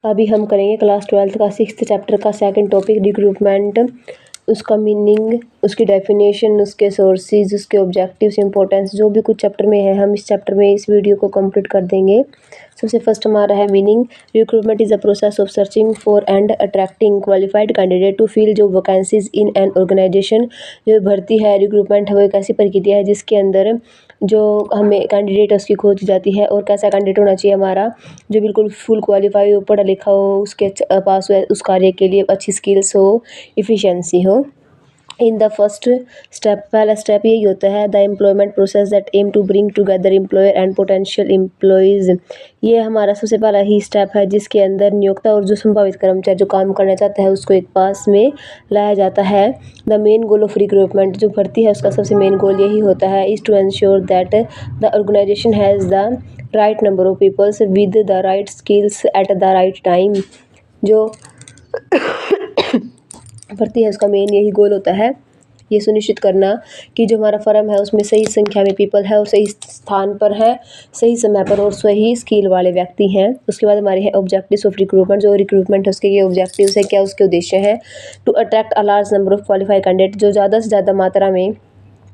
अभी हम करेंगे क्लास 12th का 6th चैप्टर का सेकंड टॉपिक रिक्रूटमेंट, उसका मीनिंग, उसकी डेफिनेशन, उसके सोर्सेज, उसके ऑब्जेक्टिव्स, इंपॉर्टेंस, जो भी कुछ चैप्टर में है हम इस चैप्टर में इस वीडियो को कंप्लीट कर देंगे। सबसे फर्स्ट हमारा है meaning. Recruitment is a process of searching for and attracting qualified candidate to fill जो वैकेंसीज इन एन ऑर्गेनाइजेशन। जो भर्ती है, रिक्रूटमेंट है, वो एक ऐसी प्रक्रिया है जिसके अंदर जो हमें कैंडिडेट उसकी खोज जाती है। और कैसा कैंडिडेट होना चाहिए हमारा, जो बिल्कुल फुल क्वालिफाई हो, पढ़ा लिखा हो, उसके पास उस कार्य के लिए अच्छी स्किल्स हो, इफ़िशियंसी हो। इन द फर्स्ट स्टेप, पहला स्टेप यही होता है the employment process that aim to bring together employer and potential employees. ये हमारा सबसे पहला ही स्टेप है जिसके अंदर नियोक्ता और जो संभावित कर्मचारी जो काम करना चाहता है उसको एक पास में लाया जाता है। The main goal of recruitment, जो भर्ती है उसका सबसे मेन गोल यही होता है is to ensure that the organisation has the right number of peoples with the right skills at the right time. जो भर्ती है उसका मेन यही गोल होता है ये सुनिश्चित करना कि जो हमारा फर्म है उसमें सही संख्या में पीपल है और सही स्थान पर है, सही समय पर और सही स्किल वाले व्यक्ति हैं। उसके बाद हमारे हैं ऑब्जेक्टिव्स ऑफ रिक्रूटमेंट। जो रिक्रूटमेंट है उसके ये ऑब्जेक्टिव्स है, क्या उसके उद्देश्य हैं। To attract a large number of qualified candidate, जो ज़्यादा से ज़्यादा मात्रा में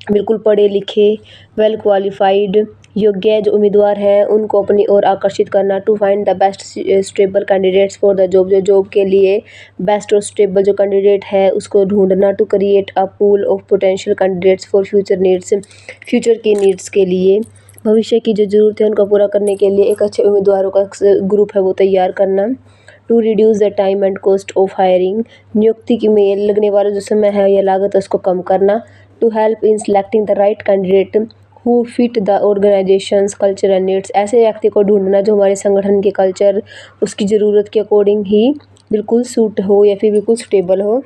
बिल्कुल पढ़े लिखे, वेल क्वालिफाइड, योग्य जो उम्मीदवार हैं उनको अपनी ओर आकर्षित करना। To find the best stable candidates for the job, जो जॉब के लिए बेस्ट और स्टेबल जो कैंडिडेट है उसको ढूंढना। To create a pool of potential candidates for future needs, future की नीड्स के लिए, भविष्य की जो ज़रूरत है उनको पूरा करने के लिए एक अच्छे उम्मीदवारों का ग्रुप है वो तैयार करना। To reduce the time and cost of hiring, नियुक्ति की में लगने वाला जो समय है या लागत है उसको कम करना। To help in selecting the right candidate who fit the organisation's culture and needs, ऐसे व्यक्ति को ढूंढना जो हमारे संगठन के कल्चर उसकी ज़रूरत के अकॉर्डिंग ही बिल्कुल सूट हो या फिर बिल्कुल सूटेबल हो।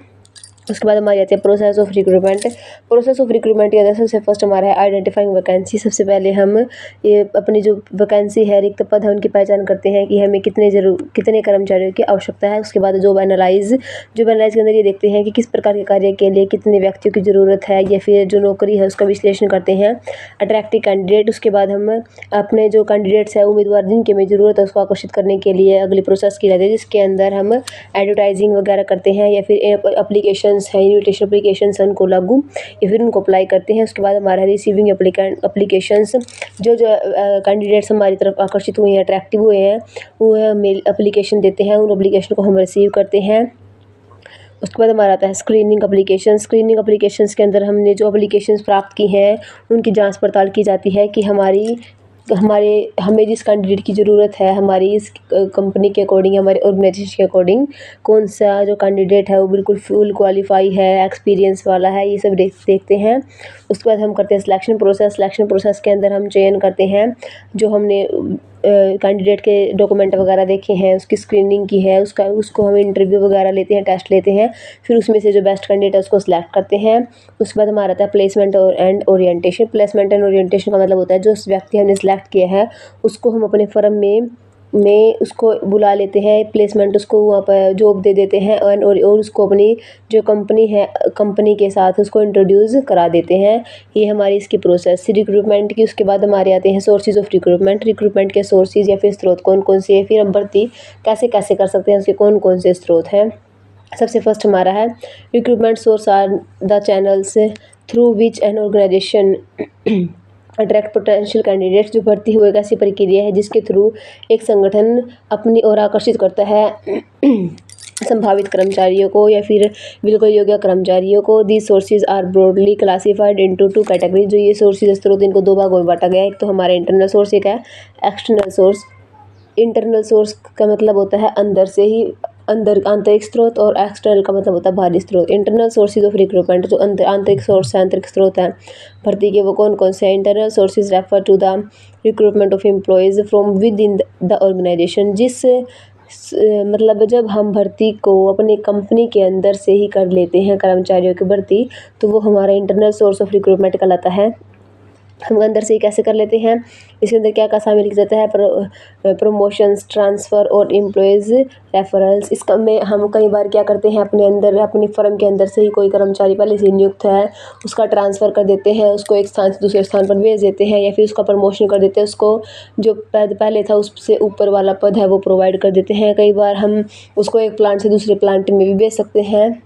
उसके बाद हमारी आती है process of recruitment. Process of recruitment के अंदर सबसे फर्स्ट हमारा है आइडेंटिफाइंग वैकेंसी। सबसे पहले हम ये अपनी जो वैकेंसी है, रिक्त पद है, उनकी पहचान करते हैं कि हमें कितने कर्मचारियों की आवश्यकता है। उसके बाद जॉब एनालाइज के अंदर ये देखते हैं कि किस प्रकार के कार्य के लिए कितने व्यक्तियों की ज़रूरत है या फिर जो नौकरी है उसका विश्लेषण करते हैं। अट्रैक्टिव कैंडिडेट, उसके बाद हम अपने जो कैंडिडेट्स है उम्मीदवार जिनकी हमें ज़रूरत है उसको आकर्षित करने के लिए अगली प्रोसेस की जाती है जिसके अंदर हम एडवर्टाइजिंग वगैरह करते हैं या फिर एप्लीकेशन है, इन्विटेशन एप्लीकेशन है उनको लागू या फिर उनको अप्लाई करते हैं। उसके बाद हमारा रिसीविंग एप्लीकेशंस, जो कैंडिडेट्स हमारी तरफ आकर्षित हुए हैं, अट्रैक्टिव हुए हैं, वो मेल एप्लीकेशन देते हैं, उन एप्लीकेशन को हम रिसीव करते हैं। उसके बाद हमारा आता है स्क्रीनिंग एप्लीकेशन। स्क्रीनिंग एप्लीकेशंस के अंदर हमने जो एप्लीकेशंस प्राप्त की हैं उनकी जांच पड़ताल की जाती है कि हमें जिस कैंडिडेट की ज़रूरत है हमारी इस कंपनी के अकॉर्डिंग, हमारे ऑर्गेनाइजेशन के अकॉर्डिंग कौन सा जो कैंडिडेट है वो बिल्कुल फुल क्वालिफाई है, एक्सपीरियंस वाला है, ये सब देखते हैं। उसके बाद हम करते हैं सिलेक्शन प्रोसेस। सिलेक्शन प्रोसेस के अंदर हम चयन करते हैं जो हमने कैंडिडेट के डॉक्यूमेंट वगैरह देखे हैं, उसकी स्क्रीनिंग की है, उसको हम इंटरव्यू वगैरह लेते हैं, टेस्ट लेते हैं, फिर उसमें से जो बेस्ट कैंडिडेट है उसको सिलेक्ट करते हैं। उसके बाद हमारा आता है placement and orientation. Placement and orientation का मतलब होता है जो व्यक्ति हमने सिलेक्ट किया है उसको हम अपने फर्म में उसको बुला लेते हैं, प्लेसमेंट उसको वहाँ पर जॉब दे देते हैं और उसको अपनी जो कंपनी है कंपनी के साथ उसको इंट्रोड्यूस करा देते हैं। ये हमारी इसकी प्रोसेस रिक्रूटमेंट की। उसके बाद हमारे आते हैं सोर्सेज ऑफ रिक्रूटमेंट। रिक्रूटमेंट के सोर्सेज या फिर स्रोत कौन कौन से है, फिर हम भर्ती कैसे कैसे कर सकते हैं, उसके कौन कौन से स्रोत हैं। सबसे फर्स्ट हमारा है recruitment source are the channels through which an organisation attract potential candidates. जो भर्ती हुई एक ऐसी प्रक्रिया है जिसके थ्रू एक संगठन अपनी ओर आकर्षित करता है संभावित कर्मचारियों को या फिर बिल्कुल योग्य कर्मचारियों को। These sources are broadly classified into two category. जो ये सोर्सेज स्रोत इनको दो भागों में बांटा गया है, एक तो हमारा इंटरनल सोर्स, एक है एक्सटर्नल सोर्स। इंटरनल सोर्स का मतलब होता है अंदर से ही आंतरिक स्रोत, और एक्सटर्नल का मतलब होता है बाहरी स्रोत। इंटरनल सोर्सेज ऑफ रिक्रूटमेंट, जो आंतरिक सोर्स है, आंतरिक स्रोत है भर्ती के, वो कौन कौन से हैं। Internal sources refer to the recruitment of employees from within the organisation. मतलब जब हम भर्ती को अपनी कंपनी के अंदर से ही कर लेते हैं कर्मचारियों की भर्ती, तो वो हमारा इंटरनल सोर्स ऑफ रिक्रूटमेंट कहलाता है। हम अंदर से ही कैसे कर लेते हैं। इसके अंदर क्या क्या शामिल किया जाता है, प्रमोशंस, ट्रांसफ़र और एम्प्लॉयज़ रेफरल्स। इसका में हम कई बार क्या करते हैं, अपने अंदर अपनी फर्म के अंदर से ही कोई कर्मचारी पहले से नियुक्त है उसका ट्रांसफ़र कर देते हैं, उसको एक स्थान से दूसरे स्थान पर भेज देते हैं, या फिर उसका प्रमोशन कर देते हैं, उसको जो पद पहले था उससे ऊपर वाला पद है वो प्रोवाइड कर देते हैं। कई बार हम उसको एक प्लांट से दूसरे प्लांट में भी भेज सकते हैं।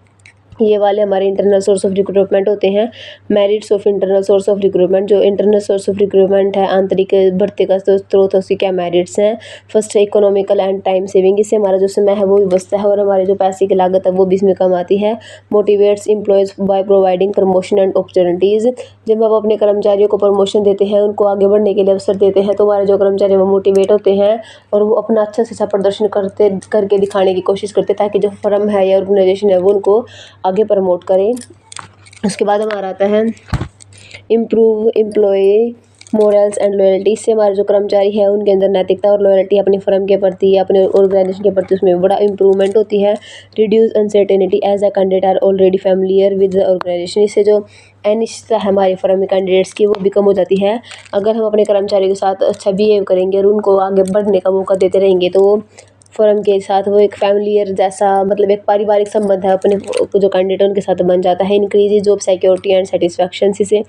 ये वाले हमारे इंटरनल सोर्स ऑफ रिक्रूटमेंट होते हैं। Merits of internal source of recruitment, जो इंटरनल सोर्स ऑफ रिक्रूटमेंट है, आंतरिक भर्ती का स्रोत, उसकी क्या मेरिट्स हैं। फर्स्ट है इकोनॉमिकल एंड टाइम सेविंग, इससे हमारा जो समय है वो भी बचता है और हमारे जो पैसे की लागत है वो भी इसमें कम आती है। Motivates employees by providing promotion and opportunities, जब हम अपने कर्मचारियों को प्रमोशन देते हैं, उनको आगे बढ़ने के लिए अवसर देते हैं, तो हमारे जो कर्मचारी वो मोटिवेट होते हैं और वो अपना अच्छा से अच्छा प्रदर्शन करके दिखाने की कोशिश करते हैं, ताकि जो फर्म है या ऑर्गेनाइजेशन है वो उनको आगे प्रमोट करें। उसके बाद हमारा आता है improve employee morals and loyalty, इससे हमारे जो कर्मचारी है उनके अंदर नैतिकता और लॉयल्टी अपनी फर्म के प्रति या अपने ऑर्गेनाइजेशन के प्रति उसमें बड़ा इंप्रूवमेंट होती है। Reduce uncertainty as a candidate are already familiar with the organisation, इससे जो अनिश्चितता है हमारे फर्म में कैंडिडेट्स की वो भी कम हो जाती है। अगर हम अपने कर्मचारियों के साथ अच्छा बिहेव करेंगे और उनको आगे बढ़ने का मौका देते रहेंगे, तो फर्म के साथ वो एक फैमिलियर जैसा, मतलब एक पारिवारिक संबंध है अपने जो कैंडिडेट उनके साथ बन जाता है। Increase job security and satisfaction, से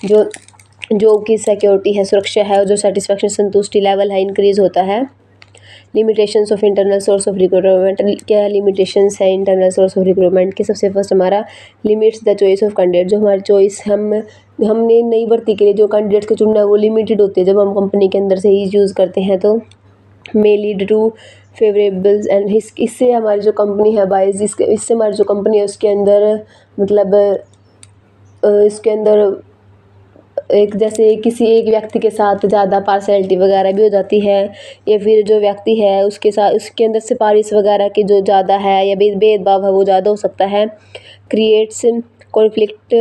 जो जॉब की सिक्योरिटी है, सुरक्षा है, और जो सेटिस्फैक्शन संतुष्टि लेवल है इंक्रीज़ होता है। Limitations of internal source of recruitment, क्या लिमिटेशंस है इंटरनल सोर्स ऑफ रिक्रूटमेंट के। सबसे फर्स्ट हमारा limits the choice of candidate, जो हमारी चॉइस हमने नई भर्ती के लिए जो कैंडिडेट्स को चुनना है वो लिमिटेड होते हैं। जब हम कंपनी के अंदर से ही यूज़ करते हैं तो मे लीड टू फेवरेबल्स एंड इससे हमारी जो कंपनी है बाइज, इससे हमारी जो कंपनी है उसके अंदर मतलब इसके अंदर एक जैसे किसी एक व्यक्ति के साथ ज़्यादा पार्शलिटी वगैरह भी हो जाती है, या फिर जो व्यक्ति है उसके साथ उसके अंदर सिफारिश वगैरह की जो ज़्यादा है या भेदभाव है वो ज़्यादा हो सकता है। क्रिएट्स कॉन्फ्लिक्ट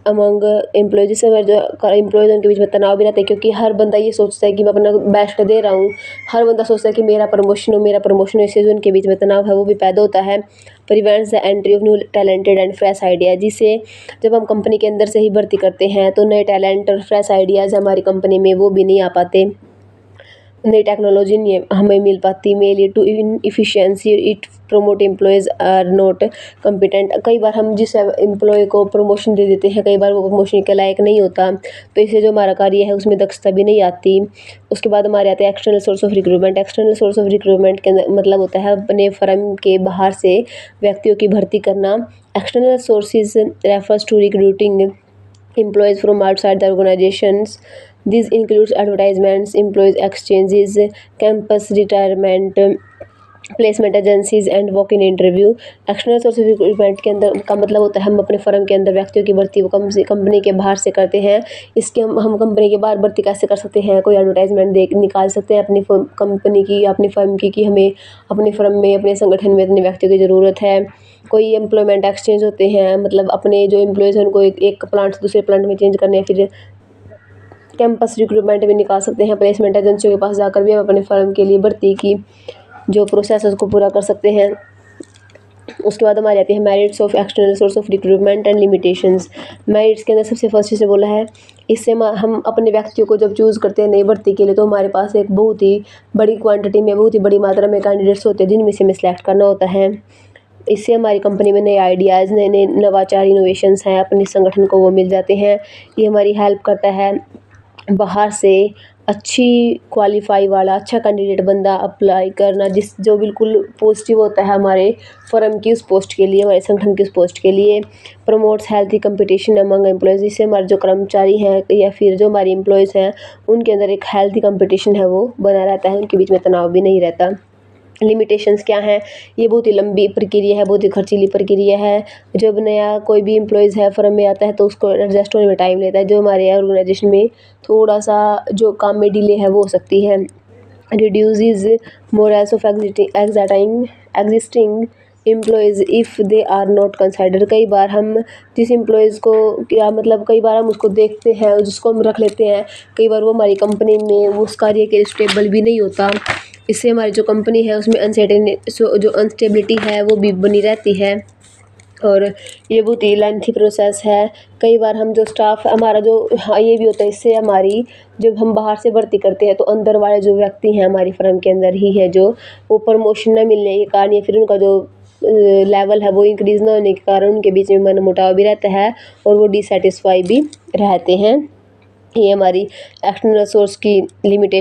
अमंग एम्प्लॉयज, जिससे हमारे जो एम्प्लॉयज उनके बीच में तनाव भी रहता है, क्योंकि हर बंदा ये सोचता है कि मैं अपना बेस्ट दे रहा हूँ, हर बंदा सोचता है कि मेरा प्रमोशन हो, इससे जो उनके बीच में तनाव है वो भी पैदा होता है। Prevents the entry of new talented and fresh idea, जिससे जब हम कंपनी के अंदर से ही भर्ती करते हैं तो नए टैलेंट और फ्रेश आइडियाज़ हमारी कंपनी में वो भी नहीं आ पाते, नई टेक्नोलॉजी नहीं हमें मिल पाती। May lead to inefficiency, it promote employees are not competent, कई बार हम जिस एम्प्लॉय को प्रमोशन दे देते हैं कई बार वो प्रमोशन के लायक नहीं होता, तो इससे जो हमारा कार्य है उसमें दक्षता भी नहीं आती। उसके बाद हमारे आते हैं external source of recruitment. External source of recruitment के मतलब होता है अपने फर्म के बाहर से व्यक्तियों की भर्ती करना। External sources refers to recruiting employees from outside the organizations. This includes advertisements, employees exchanges, campus retirement, placement agencies and walk in interview. External source of recruitment के अंदर का मतलब होता है हम अपने फर्म के अंदर व्यक्तियों की भर्ती वो कंपनी के बाहर से करते हैं। इसके हम कंपनी के बाहर भर्ती कैसे कर सकते हैं, कोई एडवर्टाइजमेंट दे निकाल सकते हैं अपनी कंपनी की, अपनी फर्म की, कि हमें अपनी फर्म में अपने संगठन में इतने व्यक्तियों की ज़रूरत है। कोई एम्प्लॉयमेंट एक्सचेंज होते हैं, मतलब अपने जो एम्प्लॉयज़ हैं उनको एक प्लांट से दूसरे प्लांट में चेंज करने, फिर कैंपस रिक्रूटमेंट भी निकाल सकते हैं। प्लेसमेंट एजेंसियों के पास जाकर भी हम अपने फर्म के लिए भर्ती की जो प्रोसेस है उसको पूरा कर सकते हैं। उसके बाद हमारे आती है merits of external source of recruitment and limitations. Merits के अंदर सबसे फर्स्ट से बोला है, इससे हम अपने व्यक्तियों को जब चूज़ करते हैं नई भर्ती के लिए तो हमारे पास एक बहुत ही बड़ी क्वांटिटी में, बहुत ही बड़ी मात्रा में कैंडिडेट्स होते हैं जिनमें से हमें सेलेक्ट करना होता है। इससे हमारी कंपनी में नए आइडियाज़, नए नए नवाचार, इनोवेशंस हैं अपने संगठन को वो मिल जाते हैं। ये हमारी हेल्प करता है बाहर से अच्छी क्वालिफाई वाला अच्छा कैंडिडेट बंदा अप्लाई करना, जो बिल्कुल पॉजिटिव होता है हमारे फर्म की उस पोस्ट के लिए, हमारे संगठन की उस पोस्ट के लिए। Promotes healthy competition among employees, इससे हमारे जो कर्मचारी हैं या फिर जो हमारे एम्प्लॉयज़ हैं उनके अंदर एक हेल्थी कंपटीशन है वो बना रहता है, उनके बीच में तनाव भी नहीं रहता। लिमिटेशंस क्या हैं, ये बहुत ही लंबी प्रक्रिया है, बहुत ही खर्चीली प्रक्रिया है। जब नया कोई भी एम्प्लॉयज़ है फर्म में आता है तो उसको एडजस्ट होने में टाइम लेता है, जो हमारे ऑर्गेनाइजेशन में थोड़ा सा जो काम में डिले है वो हो सकती है। Reduces morals of existing employees if they are not consider, कई बार हम जिस एम्प्लॉयज़ को क्या मतलब कई बार हम उसको देखते हैं और जिसको हम रख लेते हैं, कई बार वो हमारी कंपनी में वो उस कार्य के लिए स्टेबल भी नहीं होता। इससे हमारी जो कंपनी है उसमें जो अनस्टेबिलिटी है वो भी बनी रहती है। और ये बहुत ही लेंथी प्रोसेस है। कई बार हम जो स्टाफ हमारा जो हाँ, ये भी होता है, इससे हमारी जब हम बाहर से भर्ती करते हैं तो अंदर वाले जो व्यक्ति हैं हमारी फर्म के अंदर ही है, जो वो प्रमोशन न मिलने के कारण या फिर उनका जो लेवल है वो इंक्रीज़ ना होने के कारण उनके बीच में मनमुटाव भी रहता है और वो डिसैटिस्फाई भी रहते हैं। ये हमारी एक्सटर्नल सोर्स की लिमिटेशन